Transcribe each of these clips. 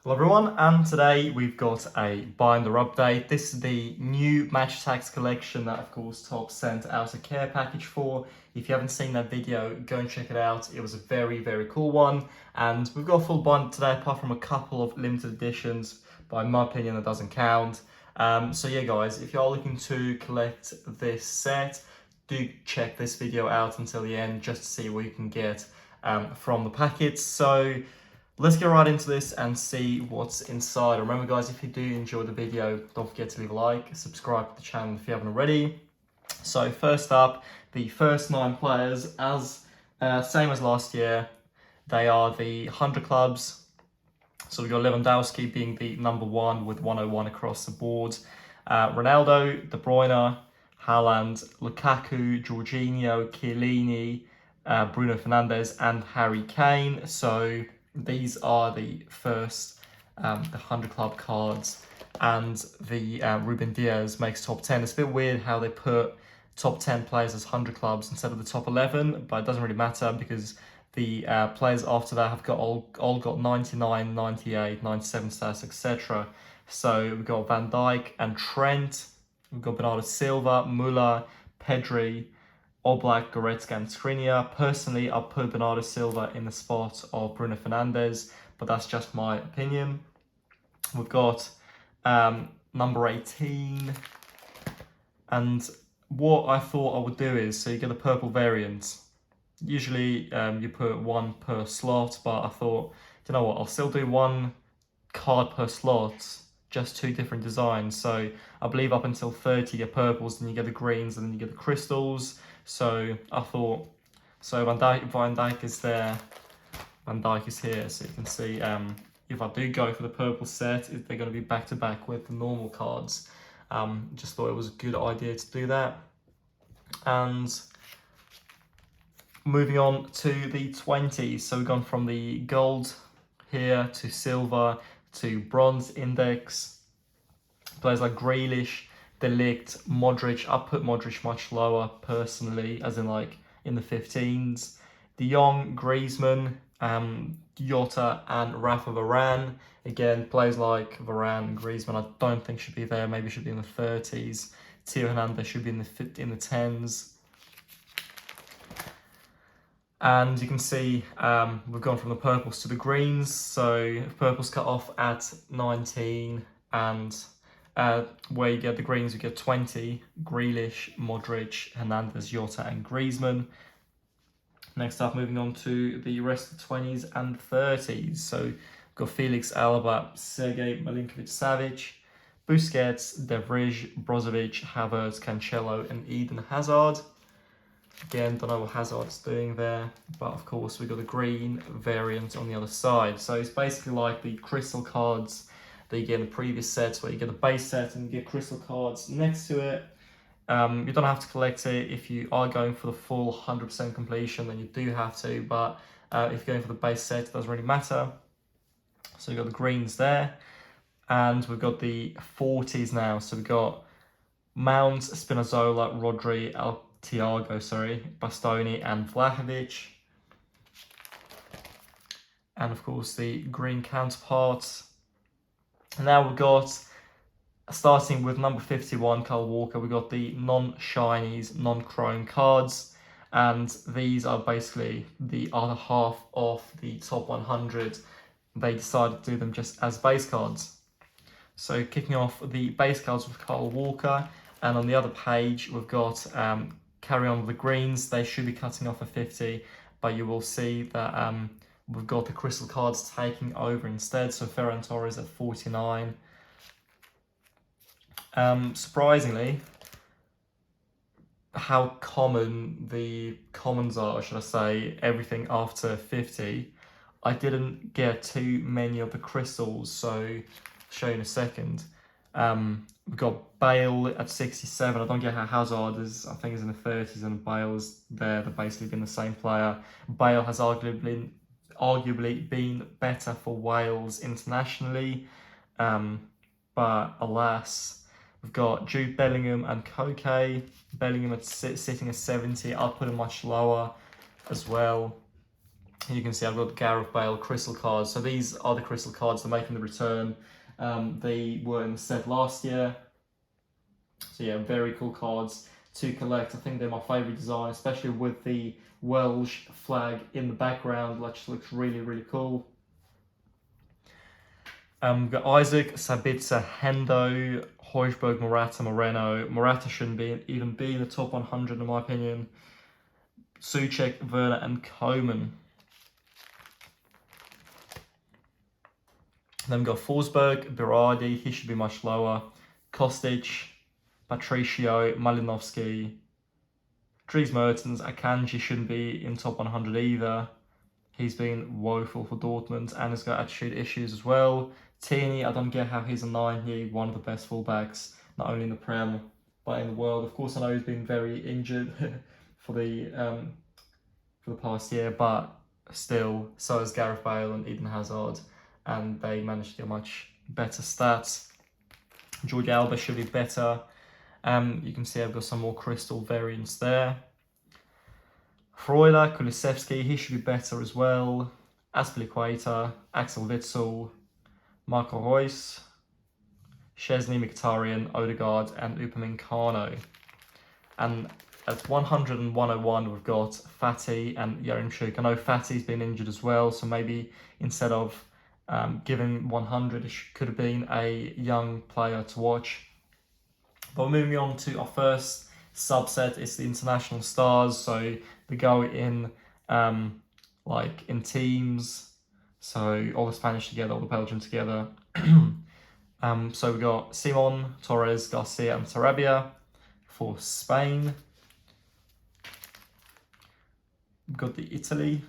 Hello everyone, and today we've got a binder update. This is the new Match Attax collection that of course Top sent out a care package for. If you haven't seen that video, go and check it out. It was a very cool one, and we've got a full binder today apart from a couple of limited editions, but in my opinion that doesn't count. So yeah guys, if you're looking to collect this set, do check this video out until the end just to see what you can get from the packets. So let's get right into this and see what's inside. Remember guys, if you do enjoy the video, don't forget to leave a like, subscribe to the channel if you haven't already. So first up, the first 9 players, as same as last year, they are the 100 clubs. So we've got Lewandowski being the number 1 with 101 across the board. Ronaldo, De Bruyne, Haaland, Lukaku, Jorginho, Chiellini, Bruno Fernandes and Harry Kane. So these are the first the 100 club cards, and the Ruben Diaz makes top 10. It's a bit weird how they put top 10 players as 100 clubs instead of the top 11, but it doesn't really matter because the players after that have got all got 99, 98, 97 stats, etc. So we've got Van Dijk and Trent, we've got Bernardo Silva, Müller, Pedri, Oblak, Goretzka and Skriniar. Personally, I'll put Bernardo Silva in the spot of Bruno Fernandes, but that's just my opinion. We've got number 18, and what I thought I would do is, so you get a purple variant. Usually you put 1 per slot, but I thought, you know what, I'll still do 1 card per slot, just 2 different designs. So I believe up until 30 you get purples, then you get the greens, and then you get the crystals. So I thought, so Van Dijk is there, Van Dijk is here, so you can see if I do go for the purple set, they're going to be back to back with the normal cards. Just thought it was a good idea to do that. And moving on to the 20s, so we've gone from the gold here to silver to bronze index. Players like Grealish, De Ligt, Modric. I put Modric much lower personally, as in like in the 15s. De Jong, Griezmann, Jota and Rafa Varane. Again, players like Varane and Griezmann I don't think should be there, maybe should be in the 30s. Theo Hernandez should be in the 10s. And you can see we've gone from the purples to the greens. So purples cut off at 19, and where you get the greens, you get 20, Grealish, Modric, Hernandez, Jota and Griezmann. Next up, moving on to the rest of the 20s and 30s. So we've got Felix Alaba, Sergej Milinkovic-Savic, Busquets, De Vrij, Brozovic, Havertz, Cancelo and Eden Hazard. Again, don't know what Hazard's doing there, but of course we've got the green variant on the other side. So it's basically like the crystal cards that you get in the previous sets, where you get a base set and you get crystal cards next to it. You don't have to collect it if you are going for the full 100% completion, then you do have to, but if you're going for the base set, it doesn't really matter. So we've got the greens there, and we've got the 40s now. So we've got Mount, Spinazzola, Rodri, Thiago, Bastoni and Vlahovic. And of course the green counterparts. Now we've got, starting with number 51, Kyle Walker, we've got the non-shinies, non-chrome cards. And these are basically the other half of the top 100. They decided to do them just as base cards. So kicking off the base cards with Kyle Walker. And on the other page, we've got carry on with the greens. They should be cutting off a 50, but you will see that we've got the crystal cards taking over instead. So Ferran Torres at 49. Surprisingly, how common the commons are, should I say, everything after 50. I didn't get too many of the crystals, so I'll show you in a second. We've got Bale at 67. I don't get how Hazard is, I think, is in the 30s, and Bale is there. They've basically been the same player. Bale has arguably been better for Wales internationally, but alas, we've got Jude Bellingham and Koke. Bellingham sitting at 70. I'll put him much lower as well. You can see I've got Gareth Bale crystal cards. So these are the crystal cards that are making the return. They were in the set last year. So yeah, very cool cards to collect. I think they're my favourite design, especially with the Welsh flag in the background, which looks really, really cool. We've got Isaac, Sabitzer, Hendo, Højbjerg, Morata, Moreno. Morata shouldn't even be in the top 100 in my opinion. Souček, Werner and Koeman. Then we've got Forsberg, Berardi, he should be much lower. Kostic, Patricio, Malinovsky, Dries Mertens, Akanji shouldn't be in top 100 either. He's been woeful for Dortmund and has got attitude issues as well. Tierney, I don't get how he's a 9 here, one of the best fullbacks, not only in the Prem, but in the world. Of course, I know he's been very injured for the past year, but still, so is Gareth Bale and Eden Hazard, and they managed to get much better stats. Jordi Alba should be better. You can see I've got some more crystal variants there. Freuler, Kulusevski, he should be better as well. Aspilicueta, Axel Witsel, Marco Reus, Szczesny, Mkhitaryan, Odegaard, and Upamecano. And at 100 and 101, we've got Fatty and Yaremchuk. I know Fatty's been injured as well, so maybe instead of giving 100, it could have been a young player to watch. But moving on to our first subset, it's the international stars. So they go in like in teams. So all the Spanish together, all the Belgian together. So we got Simon, Torres, Garcia, and Sarabia for Spain. We've got the Italy,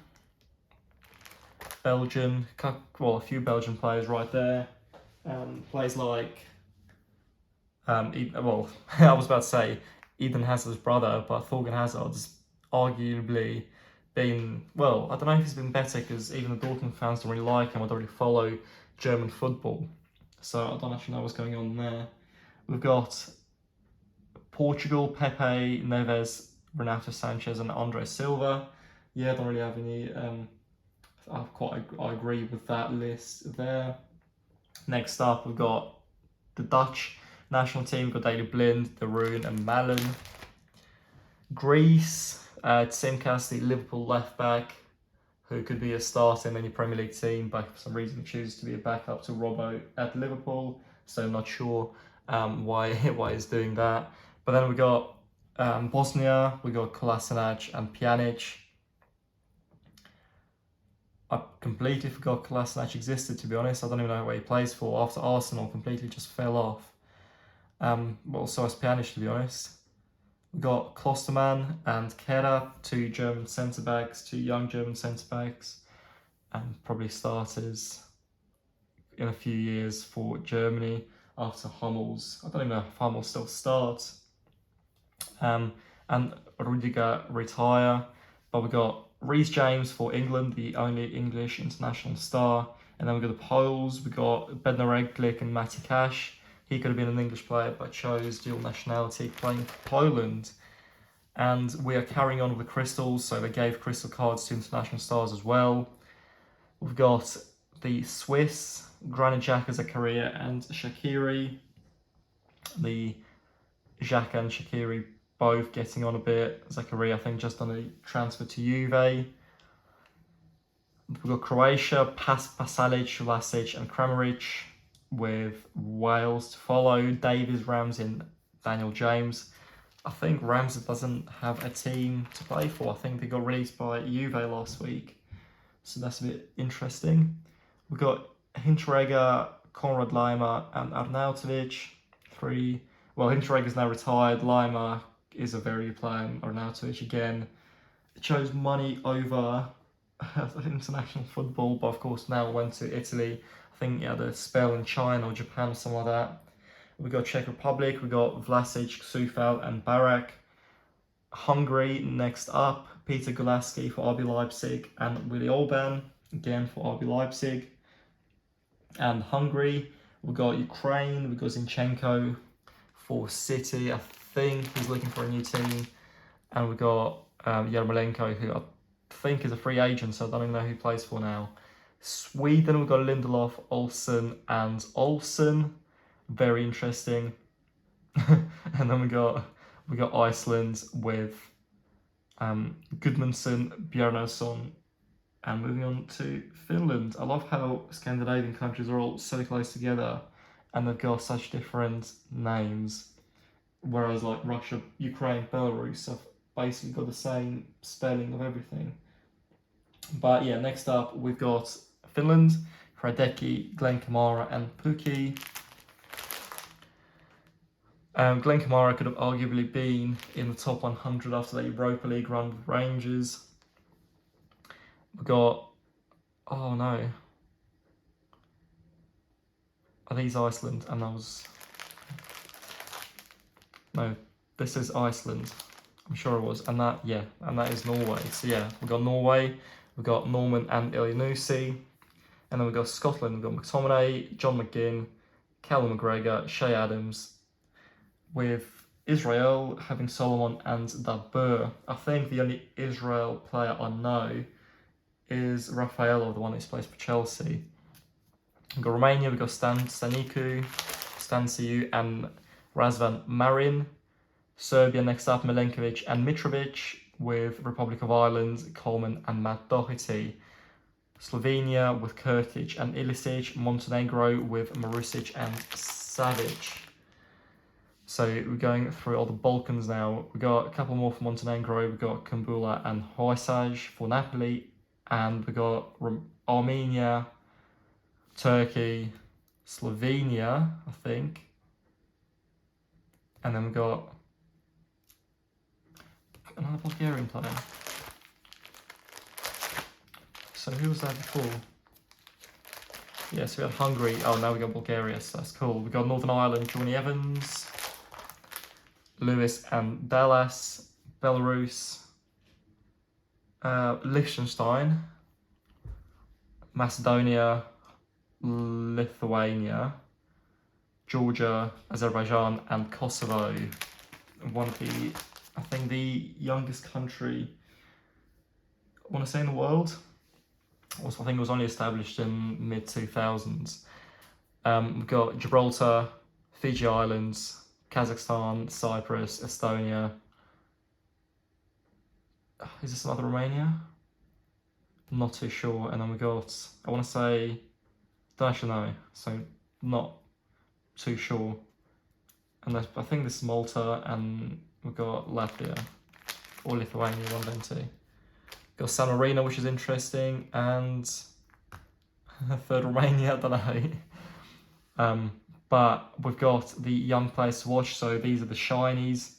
Belgian, well, a few Belgian players right there. Players like, well, I was about to say Eden Hazard's brother, but Thorgan Hazard's arguably been, well, I don't know if he's been better because even the Dortmund fans don't really like him. I don't really follow German football, so I don't actually know what's going on there. We've got Portugal, Pepe, Neves, Renato Sanchez, and Andre Silva. Yeah, I don't really have any. I agree with that list there. Next up, we've got the Dutch national team. We've got Daley Blind, De Roon, and Malen. Greece, Tsimikas, the Liverpool left back, who could be a starter in any Premier League team, but for some reason chooses to be a backup to Robbo at Liverpool. So I'm not sure why he's doing that. But then we got Bosnia, we got Kolasinac and Pjanic. I completely forgot Kolasinac existed, to be honest. I don't even know where he plays for. After Arsenal completely just fell off. Well, so has Pjanic, to be honest. We got Klosterman and Kehrer, two German centre-backs, two young German centre-backs, and probably starters in a few years for Germany after Hummels. I don't even know if Hummels still starts. And Rudiger retire. But we got Reece James for England, the only English international star. And then we got the Poles. We got Bednarek, Glick, and Matty Cash. He could have been an English player, but chose dual nationality, playing for Poland. And we are carrying on with the crystals, so they gave crystal cards to international stars as well. We've got the Swiss, Granit Xhaka, Zakaria, and Shaqiri. The Xhaka and Shaqiri both getting on a bit. Zakaria, I think, just on a transfer to Juve. We've got Croatia, Pasalic, Vlasic, and Kramaric, with Wales to follow. Davies, Ramsey, and Daniel James. I think Ramsey doesn't have a team to play for. I think they got released by Juve last week, so that's a bit interesting. We've got Hinteregger, Konrad Lima, and Arnautovic. Well, Hinteregger's now retired. Lima is a very good player. Arnautovic again. It chose money over international football, but of course now went to Italy. I think he had a spell in China or Japan or something like that. We got Czech Republic, we got Vlasic, Sufal, and Barak. Hungary next up, Peter Gulaski for RB Leipzig, and Willy Orban again for RB Leipzig. And Hungary, we got Ukraine, we got Zinchenko for City. I think he's looking for a new team. And we got Yarmolenko, who I think is a free agent, so I don't even know who he plays for now. Sweden, we've got Lindelof, Olsen, and Olsen. Very interesting. And then we got Iceland with Gudmundsson, Bjarnason, and moving on to Finland. I love how Scandinavian countries are all so close together and they've got such different names. Whereas like Russia, Ukraine, Belarus have basically got the same spelling of everything. But yeah, next up we've got Finland, Hradecki, Glenn Kamara, and Pukki. Glenn Kamara could have arguably been in the top 100 after that Europa League run with Rangers. We got, oh no, are these Iceland? And that was, no, this is Iceland. I'm sure it was, and that, yeah, and that is Norway. So yeah, we got Norway, we got Norman and Elyounoussi, and then we got Scotland. We got McTominay, John McGinn, Callum McGregor, Shay Adams, with Israel having Solomon and Dabur. I think the only Israel player I know is Rafaelo, the one who's plays for Chelsea. We've got Romania, we've got Stanicu, and Razvan Marin. Serbia next up, Milenkovic and Mitrovic, with Republic of Ireland, Coleman and Matt Doherty. Slovenia with Kurtic and Ilicic. Montenegro with Marusic and Savic. So we're going through all the Balkans now. We got a couple more for Montenegro. We got Kumbula and Hojsaj for Napoli, and we got Armenia, Turkey, Slovenia, I think, and then we got another Bulgarian player. So who was that before? Yeah, so we had Hungary. Oh, now we got Bulgaria, so that's cool. We got Northern Ireland, Johnny Evans, Lewis and Dallas, Belarus, Liechtenstein, Macedonia, Lithuania, Georgia, Azerbaijan, and Kosovo. One of the, I think the youngest country, I want to say in the world. Also, I think it was only established in mid-2000s. We've got Gibraltar, Fiji Islands, Kazakhstan, Cyprus, Estonia. Is this another Romania? I'm not too sure. And then we got, I want to say, don't actually know, so not too sure. And I think this is Malta, and we've got Latvia, or Lithuania, one of them too. Got San Marino, which is interesting, and third Romania, I don't know. But we've got the young players to watch, so these are the shinies.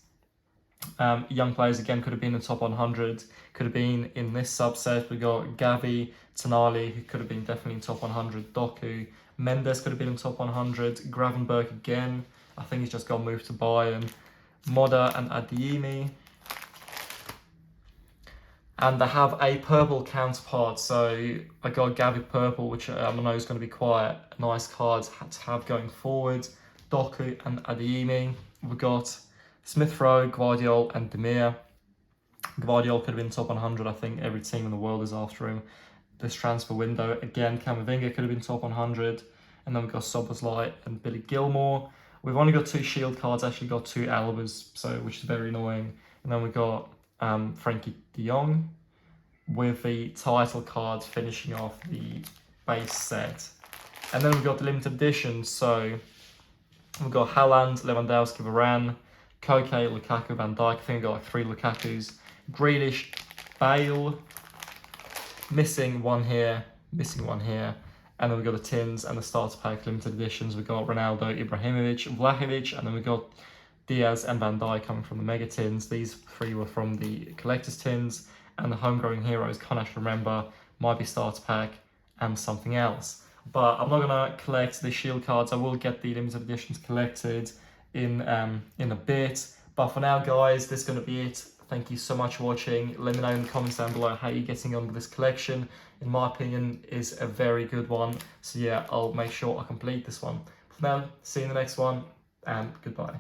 Young players, again, could have been in the top 100, could have been in this subset. We got Gavi, Tonali, who could have been definitely in top 100, Doku, Mendes could have been in top 100, Gravenberg again, I think he's just got moved to Bayern, Moda and Adeyemi. And they have a purple counterpart, so I got Gavi purple, which I know is going to be quite a nice card to have going forward. Doku and Adeyemi. We've got Smith Rowe, Guardiola, and Demir. Guardiola could have been top 100. I think every team in the world is after him this transfer window. Again, Camavinga could have been top 100. And then we've got Szoboszlai and Billy Gilmore. We've only got 2 shield cards, actually got 2 Albas, so which is very annoying. And then we've got Frankie de Jong with the title card finishing off the base set. And then we've got the limited edition, so we've got Haaland, Lewandowski, Varane, Koke, Lukaku, Van Dijk. I think we've got like 3 Lukakus. Grealish, Bale, missing one here. And then we've got the tins and the starter pack limited editions. We've got Ronaldo, Ibrahimovic, Vlahovic, and then we've got Diaz and Van Dijk coming from the mega tins. These 3 were from the collector's tins, and the homegrown heroes, can't actually remember, might be starter pack and something else. But I'm not gonna collect the shield cards. I will get the limited editions collected in a bit. But for now, guys, this is gonna be it. Thank you so much for watching. Let me know in the comments down below how you're getting on with this collection. In my opinion, is a very good one. So yeah, I'll make sure I complete this one. For now, see you in the next one, and goodbye.